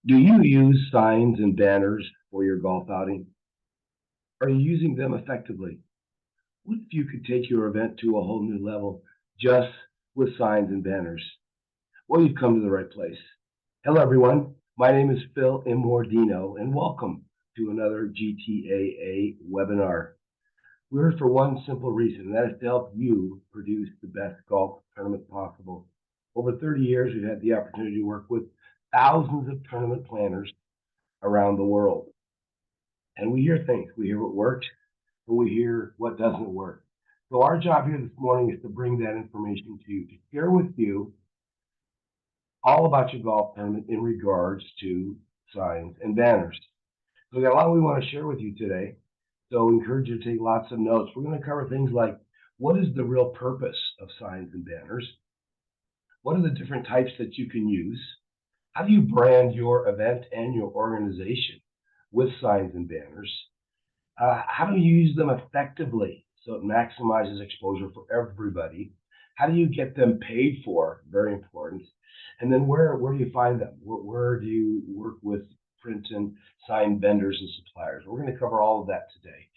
Do you use signs and banners for your golf outing? Are you using them effectively? What if you could take your event to a whole new level just with signs and banners? Well, you've come to the right place. Hello, everyone. My name is Phil Immordino, and welcome to another GTAA webinar. We're here for one simple reason, and that is to help you produce the best golf tournament possible. Over 30 years, we've had the opportunity to work with thousands of tournament planners around the world. And we hear things. We hear what works, and we hear what doesn't work. So our job here this morning is to bring that information to you, to share with you all about your golf tournament in regards to signs and banners. So we got a lot we want to share with you today. So we encourage you to take lots of notes. We're going to cover things like, what is the real purpose of signs and banners? What are the different types that you can use? How do you brand your event and your organization with signs and banners? How do you use them effectively so it maximizes exposure for everybody? How do you get them paid for? Very important. And then where do you find them? Where do you work with print and sign vendors and suppliers? We're going to cover all of that today.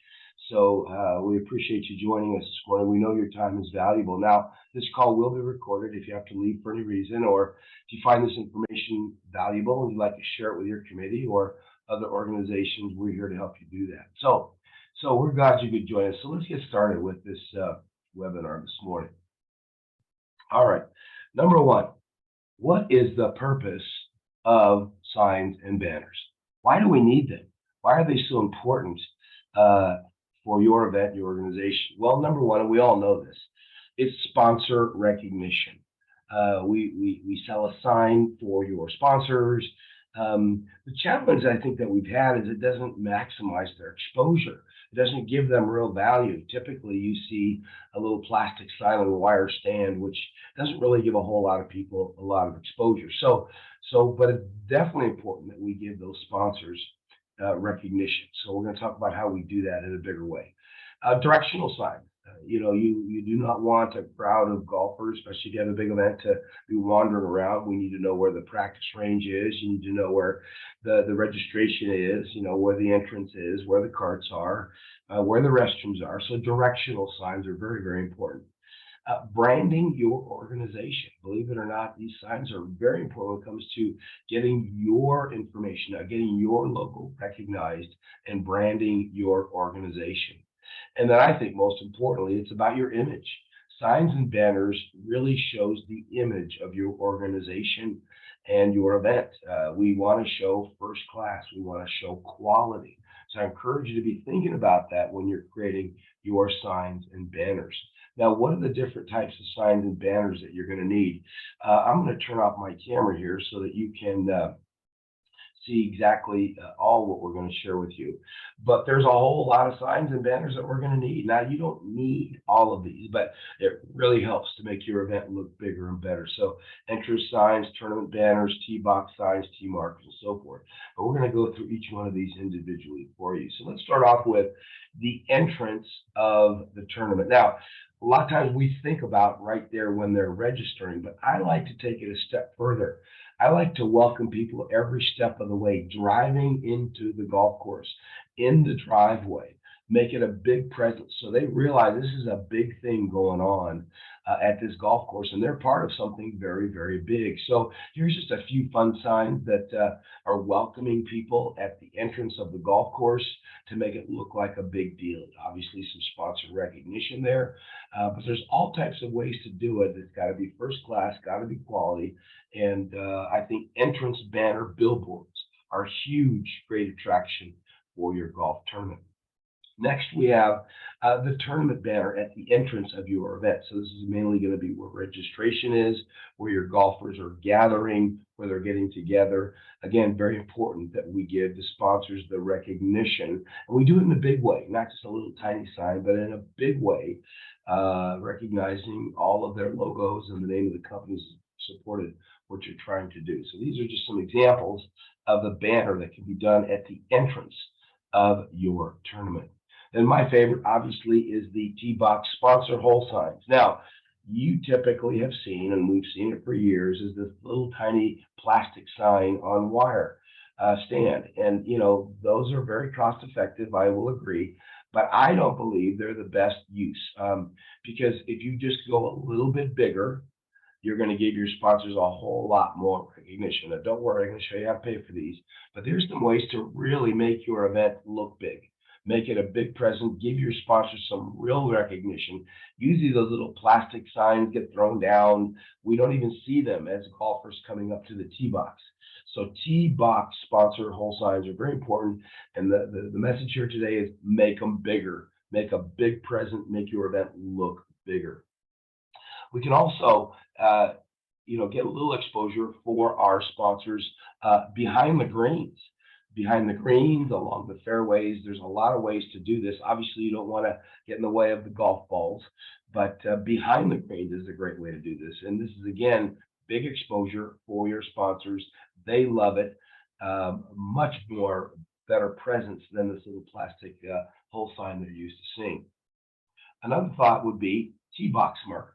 So we appreciate you joining us this morning. We know your time is valuable. Now, this call will be recorded if you have to leave for any reason, or if you find this information valuable and you'd like to share it with your committee or other organizations, we're here to help you do that. So we're glad you could join us. So let's get started with this webinar this morning. All right. Number one, what is the purpose of signs and banners? Why do we need them? Why are they so important for your event, your organization? Well, number one, and we all know this, it's sponsor recognition. We sell a sign for your sponsors. The challenge I think that we've had is it doesn't maximize their exposure. It doesn't give them real value. Typically, you see a little plastic sign on a wire stand, which doesn't really give a whole lot of people a lot of exposure. But it's definitely important that we give those sponsors recognition. So we're going to talk about how we do that in a bigger way. Directional signs. You do not want a crowd of golfers, especially if you have a big event, to be wandering around. We need to know where the practice range is. You need to know where the registration is, where the entrance is, where the carts are, where the restrooms are. So directional signs are very, very important. Branding your organization. Believe it or not, these signs are very important when it comes to getting your information out, getting your logo recognized, and branding your organization. And then I think most importantly, it's about your image. Signs and banners really shows the image of your organization and your event. We want to show first class. We want to show quality. So I encourage you to be thinking about that when you're creating your signs and banners. Now, what are the different types of signs and banners that you're going to need? I'm going to turn off my camera here so that you can see exactly all what we're going to share with you. But there's a whole lot of signs and banners that we're going to need. Now, you don't need all of these, but it really helps to make your event look bigger and better. So entrance signs, tournament banners, tee box signs, tee markers, and so forth. But we're going to go through each one of these individually for you. So let's start off with the entrance of the tournament. Now, a lot of times we think about right there when they're registering, but I like to take it a step further. I like to welcome people every step of the way, driving into the golf course, in the driveway, make it a big presence so they realize this is a big thing going on at this golf course, and they're part of something very, very big. So here's just a few fun signs that are welcoming people at the entrance of the golf course to make it look like a big deal. Obviously, some sponsor recognition there, but there's all types of ways to do it. It's got to be first class, got to be quality, and I think entrance banner billboards are huge, great attraction for your golf tournament. Next, we have the tournament banner at the entrance of your event. So this is mainly going to be where registration is, where your golfers are gathering, where they're getting together. Again, very important that we give the sponsors the recognition. And we do it in a big way, not just a little tiny sign, but in a big way, recognizing all of their logos and the name of the companies supported what you're trying to do. So these are just some examples of the banner that can be done at the entrance of your tournament. And my favorite, obviously, is the tee box sponsor hole signs. Now, you typically have seen, and we've seen it for years, is this little tiny plastic sign on wire. stand. And, those are very cost effective, I will agree, but I don't believe they're the best use. Because if you just go a little bit bigger, you're going to give your sponsors a whole lot more recognition. Now, don't worry, I'm going to show you how to pay for these. But there's some ways to really make your event look big. Make it a big present. Give your sponsors some real recognition. Usually those little plastic signs get thrown down. We don't even see them as golfers coming up to the tee box. So tee box sponsor hole signs are very important. And the message here today is make them bigger. Make a big present. Make your event look bigger. We can also, get a little exposure for our sponsors behind the greens. Behind the greens, along the fairways, there's a lot of ways to do this. Obviously, you don't want to get in the way of the golf balls, but behind the greens is a great way to do this. And this is, again, big exposure for your sponsors. They love it. Much more better presence than this little plastic hole sign they're used to seeing. Another thought would be tee box markers.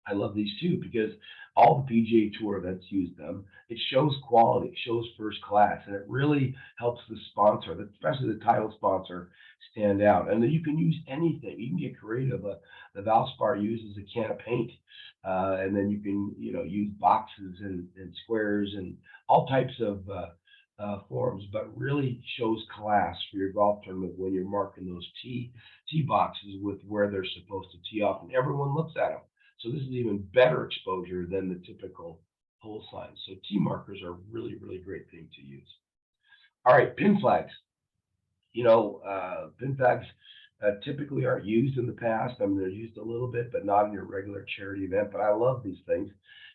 I love these too because all the PGA Tour events use them. It shows quality, it shows first class, and it really helps the sponsor, especially the title sponsor, stand out. And then you can use anything. You can get creative. The Valspar uses a can of paint, and then you can use boxes and squares and all types of forms, but really shows class for your golf tournament when you're marking those tee boxes with where they're supposed to tee off, and everyone looks at them. So this is even better exposure than the typical hole signs. So tee markers are really, really great thing to use. All right, pin flags. Pin flags typically aren't used in the past. I mean, they're used a little bit, but not in your regular charity event. But I love these things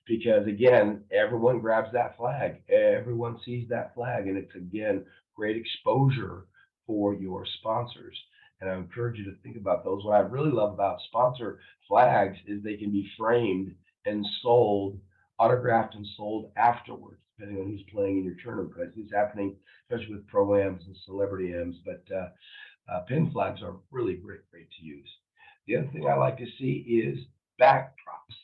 because, again, everyone grabs that flag. Everyone sees that flag, and it's, again, great exposure for your sponsors. And I encourage you to think about those. What I really love about sponsor flags is they can be framed and sold, autographed and sold afterwards, depending on who's playing in your tournament. Because it's happening, especially with pro-ams and celebrity ams. But pin flags are really great to use. The other thing I like to see is backdrops.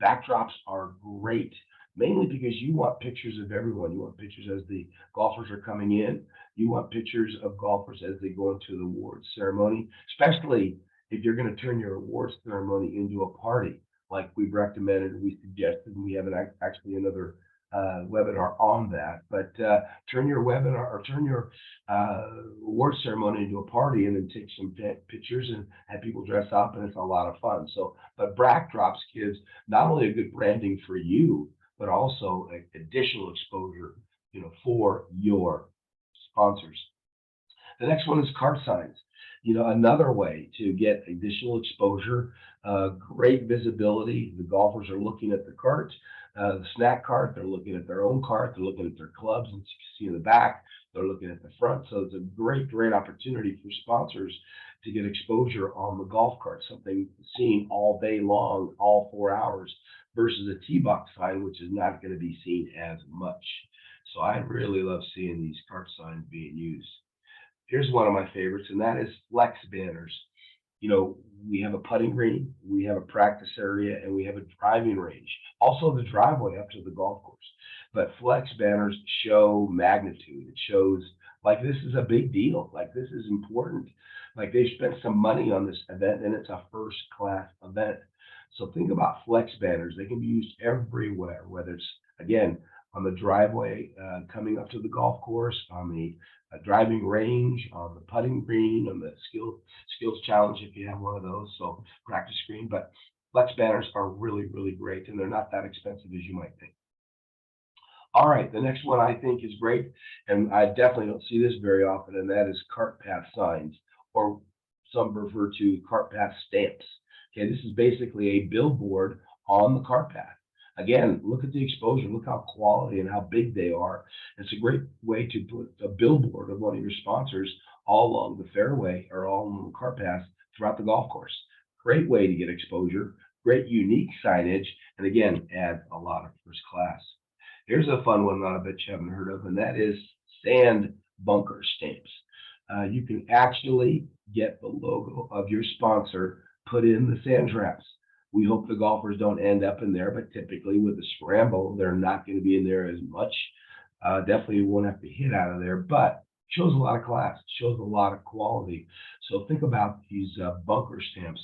Backdrops are great, mainly because you want pictures of everyone. You want pictures as the golfers are coming in. You want pictures of golfers as they go into the awards ceremony, especially if you're going to turn your awards ceremony into a party, like we've recommended and we suggested, and we have actually another webinar on that. But turn your webinar or turn your award ceremony into a party, and then take some pictures and have people dress up, and it's a lot of fun. So, but backdrops gives not only a good branding for you, but also additional exposure, for your sponsors. The next one is cart signs. Another way to get additional exposure, great visibility. The golfers are looking at the cart, the snack cart. They're looking at their own cart. They're looking at their clubs, and you can see in the back. They're looking at the front. So it's a great opportunity for sponsors to get exposure on the golf cart, something seen all day long, all 4 hours, versus a tee box sign, which is not going to be seen as much. So I really love seeing these cart signs being used. Here's one of my favorites, and that is flex banners. We have a putting green, we have a practice area, and we have a driving range. Also the driveway up to the golf course. But flex banners show magnitude. It shows like this is a big deal. Like this is important. Like they spent some money on this event, and it's a first class event. So think about flex banners. They can be used everywhere, whether it's, again, on the driveway coming up to the golf course, on the driving range, on the putting green, on the skills challenge if you have one of those, so practice green. But flex banners are really, really great, and they're not that expensive as you might think. All right, the next one I think is great, and I definitely don't see this very often, and that is cart path signs, or some refer to cart path stamps. Okay, this is basically a billboard on the cart path. Again, look at the exposure, look how quality and how big they are. It's a great way to put a billboard of one of your sponsors all along the fairway or all along the cart path throughout the golf course. Great way to get exposure, great unique signage, and again, adds a lot of first class. Here's a fun one that I bet you haven't heard of, and that is sand bunker stamps. You can actually get the logo of your sponsor put in the sand traps. We hope the golfers don't end up in there, but typically with the scramble, they're not going to be in there as much. Definitely won't have to hit out of there, but shows a lot of class, shows a lot of quality. So think about these bunker stamps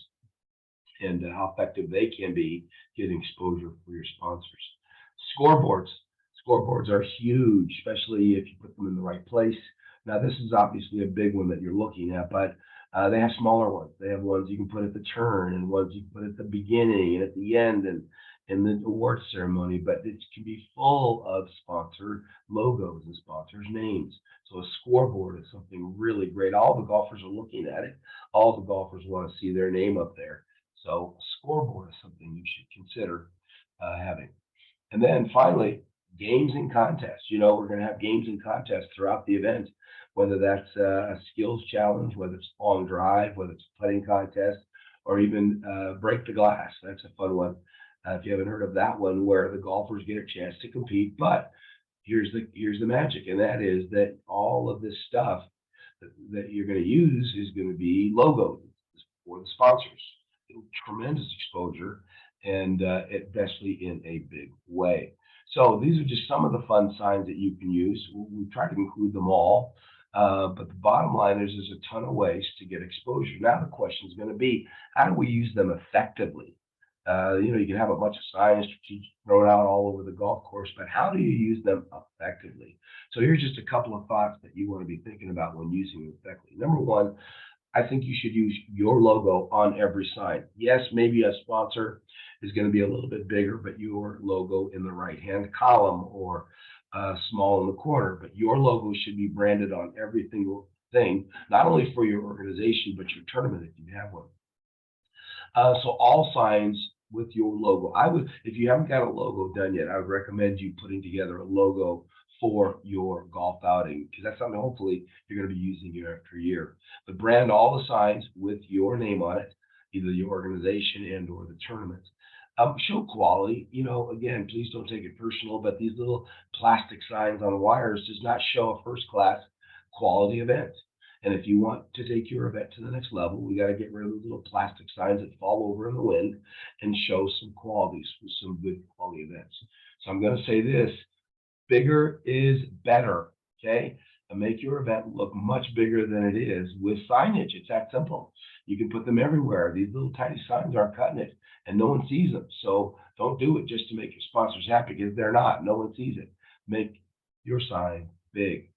and how effective they can be getting exposure for your sponsors. Scoreboards. Scoreboards are huge, especially if you put them in the right place. Now, this is obviously a big one that you're looking at, but they have smaller ones. They have ones you can put at the turn and ones you can put at the beginning and at the end and in the award ceremony, but it can be full of sponsor logos and sponsors' names. So a scoreboard is something really great. All the golfers are looking at it. All the golfers want to see their name up there. So scoreboard is something you should consider having. And then finally, games and contests. We're going to have games and contests throughout the event, whether that's a skills challenge, whether it's long drive, whether it's a putting contest, or even break the glass. That's a fun one. If you haven't heard of that one, where the golfers get a chance to compete, but here's the magic, and that is that all of this stuff that you're going to use is going to be logoed for the sponsors. Tremendous exposure, and especially in a big way. So these are just some of the fun signs that you can use. We try to include them all, but the bottom line is there's a ton of ways to get exposure. Now the question is going to be, how do we use them effectively? You can have a bunch of signs thrown out all over the golf course, but how do you use them effectively? So here's just a couple of thoughts that you want to be thinking about when using them effectively. Number one, I think you should use your logo on every sign. Yes, maybe a sponsor is going to be a little bit bigger, but your logo in the right-hand column or small in the corner, but your logo should be branded on every single thing, not only for your organization, but your tournament if you have one. So all signs with your logo. If you haven't got a logo done yet, I would recommend you putting together a logo for your golf outing, because that's something hopefully you're going to be using year after year. But brand all the signs with your name on it, either your organization and or the tournament. Show quality. Again, please don't take it personal, but these little plastic signs on wires does not show a first class quality event. And if you want to take your event to the next level, we got to get rid of those little plastic signs that fall over in the wind and show some qualities with some good quality events. So I'm going to say this: bigger is better. Okay. And make your event look much bigger than it is with signage. It's that simple. You can put them everywhere. These little tiny signs aren't cutting it, and no one sees them. So don't do it just to make your sponsors happy, because they're not. No one sees it. Make your sign big.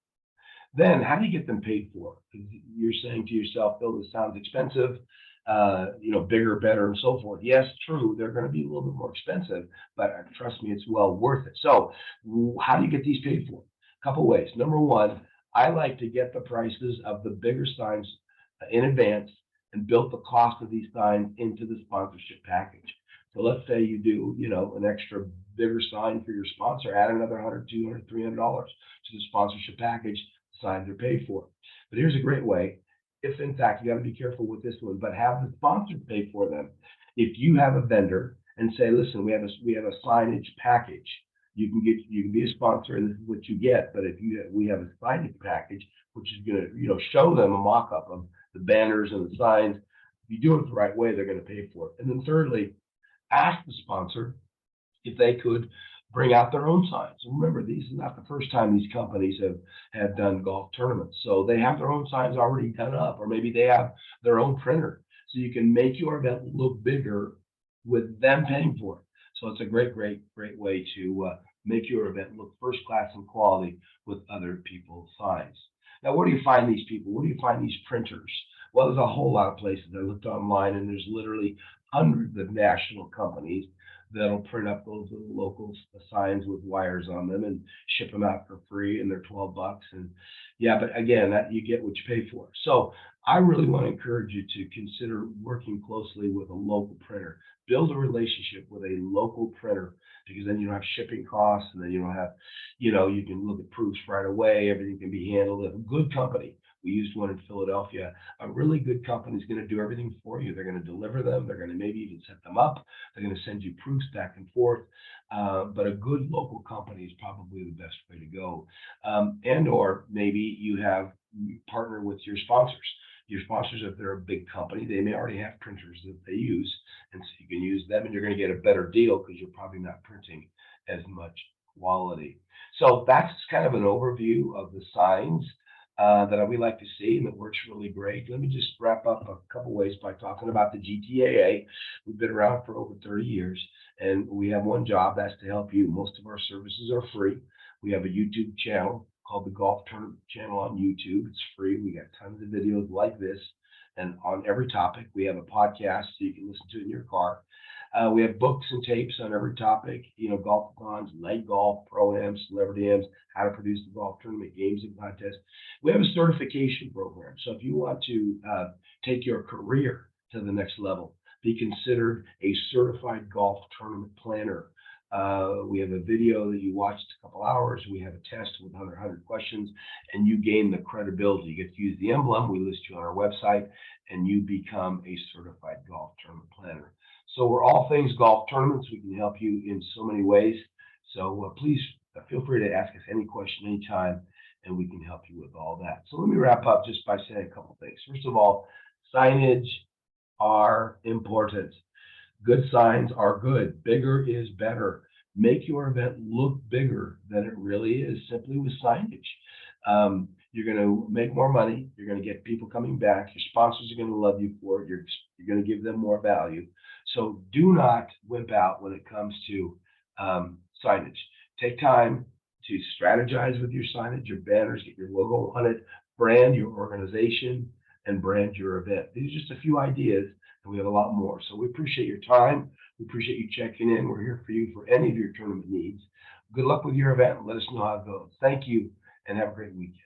Then how do you get them paid for? Because you're saying to yourself, Bill, this sounds expensive, bigger, better, and so forth. Yes, true, they're going to be a little bit more expensive, but trust me, it's well worth it. So how do you get these paid for? A couple ways. Number one, I like to get the prices of the bigger signs in advance and build the cost of these signs into the sponsorship package. So let's say you do, an extra bigger sign for your sponsor, add another $100, $200, $300 to the sponsorship package. Signs are paid for. But here's a great way. If in fact, you got to be careful with this one, but have the sponsor pay for them. If you have a vendor and say, listen, we have a signage package. You can be a sponsor and this is what you get. But if we have a signage package, which is going to show them a mock-up of the banners and the signs. If you do it the right way, they're going to pay for it. And then thirdly, ask the sponsor if they could bring out their own signs. And remember, this is not the first time these companies have done golf tournaments. So they have their own signs already done up, or maybe they have their own printer. So you can make your event look bigger with them paying for it. So it's a great way to make your event look first class in quality with other people's signs. Now, where do you find these people? Where do you find these printers? Well, there's a whole lot of places. I looked online, and there's literally hundreds of national companies that'll print up those little local signs with wires on them and ship them out for free, and they're $12. And yeah, but again, that you get what you pay for. So I really want to encourage you to consider working closely with a local printer. Build a relationship with a local printer, because then you don't have shipping costs, and then you don't have, you can look at proofs right away. Everything can be handled. A good company. We used one in Philadelphia. A really good company is going to do everything for you. They're going to deliver them. They're going to maybe even set them up. They're going to send you proofs back and forth. But a good local company is probably the best way to go. Or maybe you partner with your sponsors. Your sponsors, if they're a big company, they may already have printers that they use. And so you can use them, and you're going to get a better deal because you're probably not printing as much quality. So that's kind of an overview of the signs that we like to see and that works really great. Let me just wrap up a couple ways by talking about the GTAA. We've been around for over 30 years and we have one job, that's to help you. Most of our services are free. We have a YouTube channel called the Golf Tournament Channel on YouTube. It's free. We got tons of videos like this and on every topic. We have a podcast so you can listen to it in your car. We have books and tapes on every topic, golf cons, night golf, pro-ams, celebrity ams, how to produce the golf tournament, games and contests. We have a certification program. So if you want to take your career to the next level, be considered a certified golf tournament planner. We have a video that you watched a couple hours. We have a test with 100 questions, and you gain the credibility. You get to use the emblem. We list you on our website, and you become a certified golf tournament planner. So we're all things golf tournaments. We can help you in so many ways. So please feel free to ask us any question anytime, and we can help you with all that. So let me wrap up just by saying a couple things. First of all, signage are important. Good signs are good. Bigger is better. Make your event look bigger than it really is simply with signage. You're going to make more money. You're going to get people coming back. Your sponsors are going to love you for it. You're going to give them more value. So do not wimp out when it comes to signage. Take time to strategize with your signage, your banners, get your logo on it, brand your organization, and brand your event. These are just a few ideas, and we have a lot more. So we appreciate your time. We appreciate you checking in. We're here for you for any of your tournament needs. Good luck with your event. Let us know how it goes. Thank you, and have a great weekend.